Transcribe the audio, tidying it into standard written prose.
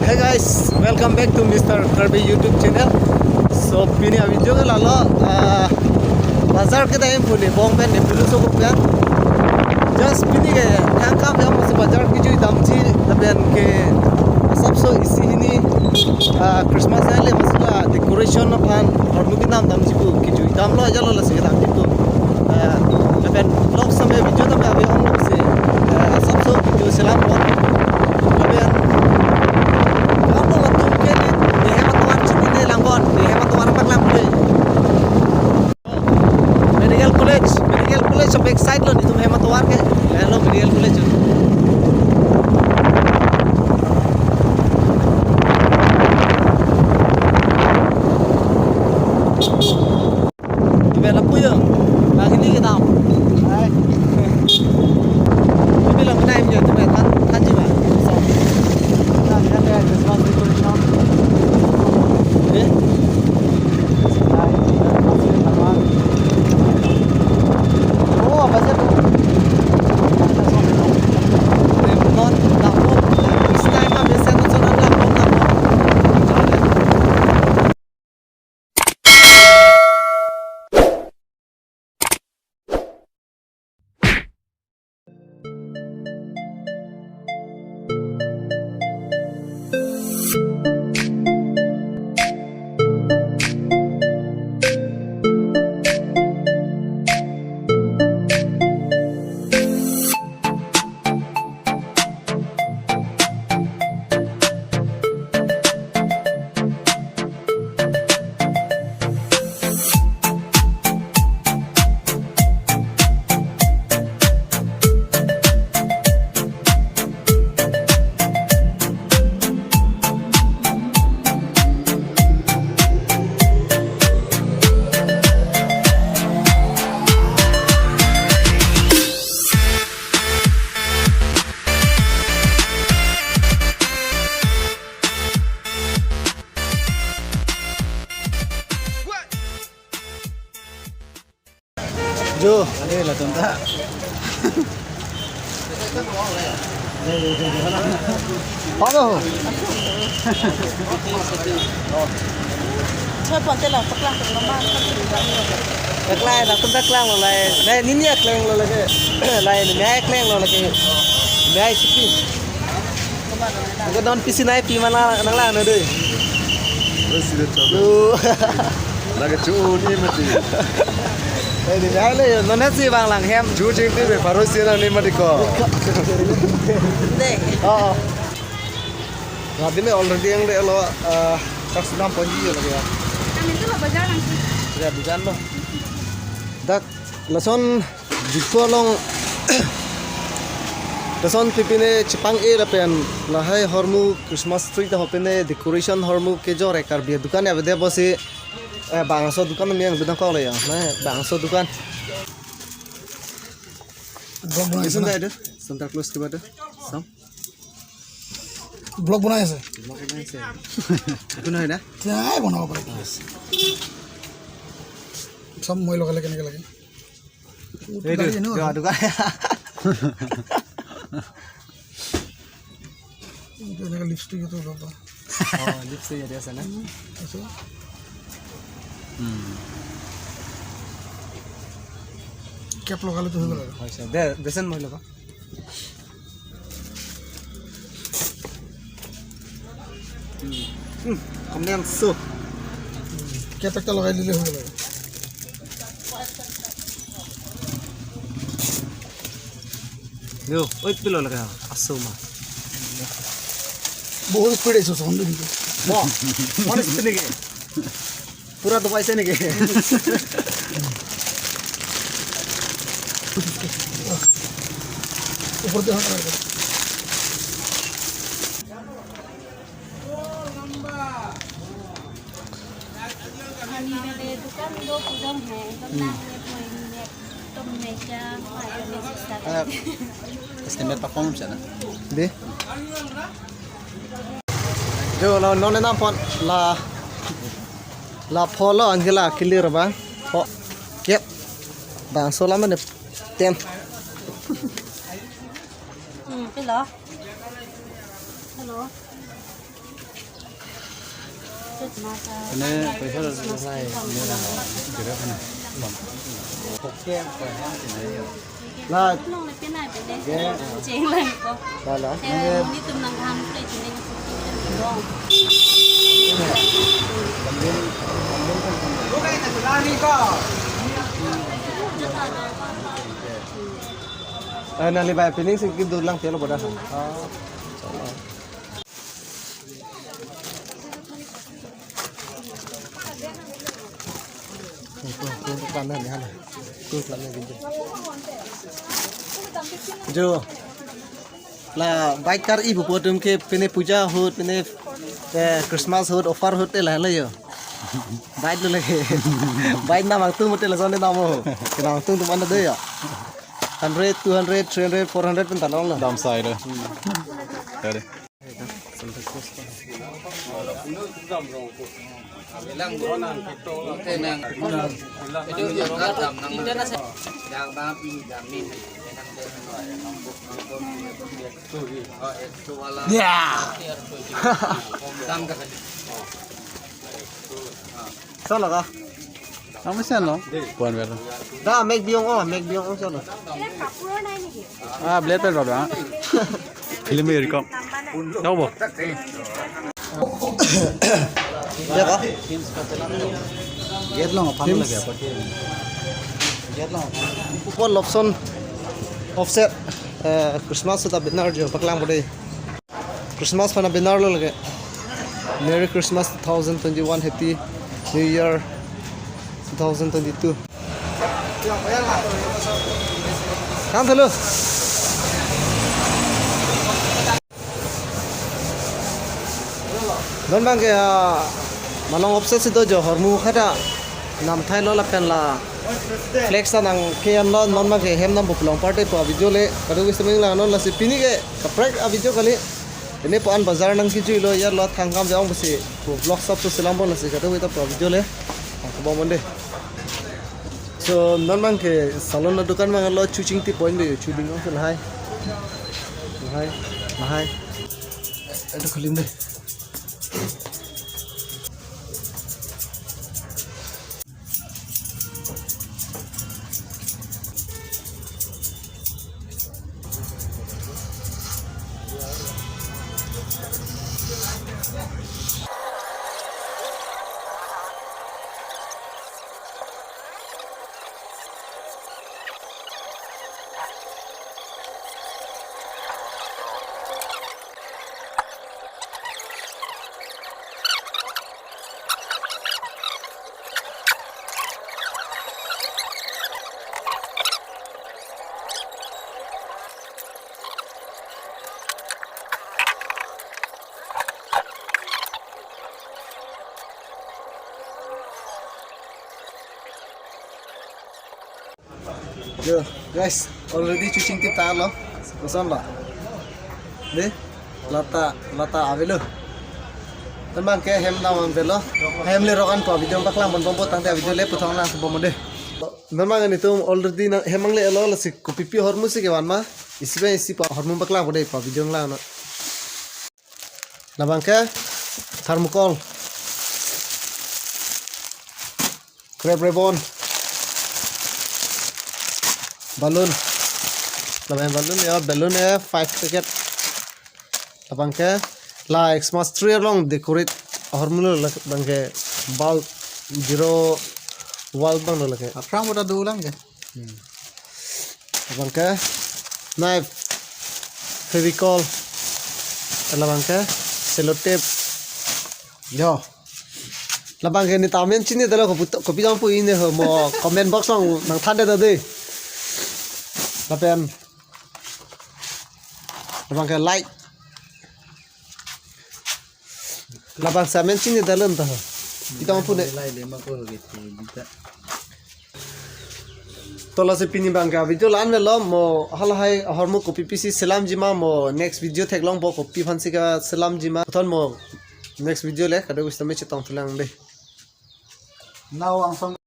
Hey guys, welcome back to Mr. Kirby YouTube channel. So pini video ke lalo bazar ke time phone bong pen ne pulu so ko just pini ke thangka me mas bazar ki ju damchi taben ke sabso isi hini Christmas ale masla decoration pan और मुझे नाम damchi को ki ju dam lo jalo la se damchi to taben vlog समय video तो मैं अभी हम लोग से sabso जो सलाम हो taben medical college sampai excited loh itu hemat warga hello medical college về lập bây giờ và cái gì cái tao bây giờ cái này bây giờ tụi mày thân gì vậy Jo, ini lah tonta. Apa? Chơi bọn tên là tắc lang của nó mang Tắc lang là không tắc lang rồi này, này nín nhạc lang rồi cái, này mẹ lang rồi cái, mẹ siki. Cái don pisi này pi mana nang lang nữa đây. Là cái chú đi mà thì đây thì mẹ lấy nó nét gì vàng làng hem. chú chính đi về pharo xí là nên mà đi co. Đây Nah, ini already yang dia lo kasih nama panji ya lagi ya. Kami itu lah bazar nanti Ya bukan lo. Dak lason jiko long lason pipine Jepang rapen lahai hormu Christmas tree ta hopene decoration hormu ke jor ekar biar dukan ya bede bosi bangso dukan yang bedang kau le ya. Nah, bangso dukan. Isun dah ada. Santa Claus ke bade. Sam. Blog बनाए से Itu nah dah. क्या है बनाओ पर सब मोबाइल लगा लेके निकल गए Itu dukan. itu ada lipstick itu berapa Oh, lipstick ya dia sana. itu cap लगा ले तो हो गया अच्छा दे देसन महिला का kemudian sup कैप एक लगा ले हो गया yo oi pilo laga asuma बहुत स्पीड है सोचो हम लोग wah mana sih nih pura tuh paisa nih ऊपर से हाथ लगा मेरे दुकान दो पूजन है तुम मेजा estimate performance ya. deh yo lo nona na pon la polo angela clear ba ho yep bang so lama deh tem cái lọ hello Ini pressure selesai. Kira kan. Oke, Lah, Long le pe nai pe de. Cheng lai ko. lah. Ni tum nang ham pe chi ne ko. Nali bay pining sih gitu lang tiada bodoh. जो ला bike car इबु पोटम के पिने पूजा होत पिने क्रिसमस होत ऑफर होते ला ले यो बाइक ले लगे बाइक ना मांग तू मते लजने नाम हो के नाम तू तुम दे या 100 200 300 400 pun tak nol lah. Downside. Ada. Salah kah? Kamu sih lo? Puan berapa? Dah make biong salah. Ah, beli apa berapa? Film ini rekam. Tahu bo? Ya kah? Get long apa lagi apa? Get long. Kupon Lobson offset Christmas sudah benar jo paklang bode. Christmas pana benar lo lagi. Merry Christmas 2021, Happy New Year 2022. Kan dulu. Don bang ke malang offset itu jo hormu kada nam thai lo lakan la flex nang kian lo non bang ke hem nam pulang party po video le kadu wis ming la non la si pini ke kaprak video kali ini puan bazar nang kiju lo ya lo thangkam jang besi vlog sab to selam bon la si kadu itu video le ko bo monde so non bang ke salon na dukan bang lo chuching ti point be chuling ong hai itu khulim deh. Yo, guys, already cucing tip tahan lo, pesan lo. Deh, lata avelo. Teman ke hem nawan belo, hem le rokan ko video baklang bon bombo tang te video le putang na so bomode. Memang ini tuh already hemang le elo si kopi pi hormu si ke wan ma, isi pa hormu baklang bode pa video lang na. Labang ke thermocol, crab ribbon. Balloon, lawan balloon ya, balloon ya 5 packet. Lapang ke, la Xmas tree long decorate hormone lapang ke bulb zero wall bang lagi. Apa yang udah diulang ke? Lapang ke, knife, fevicol, lapang ke sellotape. Yo, lapang ke ni tamen cini dalam kopi jampu ini mo comment box long nang thande tadi. Lapen labang ke light labang samen sini dalam tah kita mampu deh tola se pini bangka video lan lo mo hal hai hormu kopi pisi selam jima mo next video theklong bo kopi phansi ka selam jima thon mo next video le kada wistam me chetang tulang deh Now ang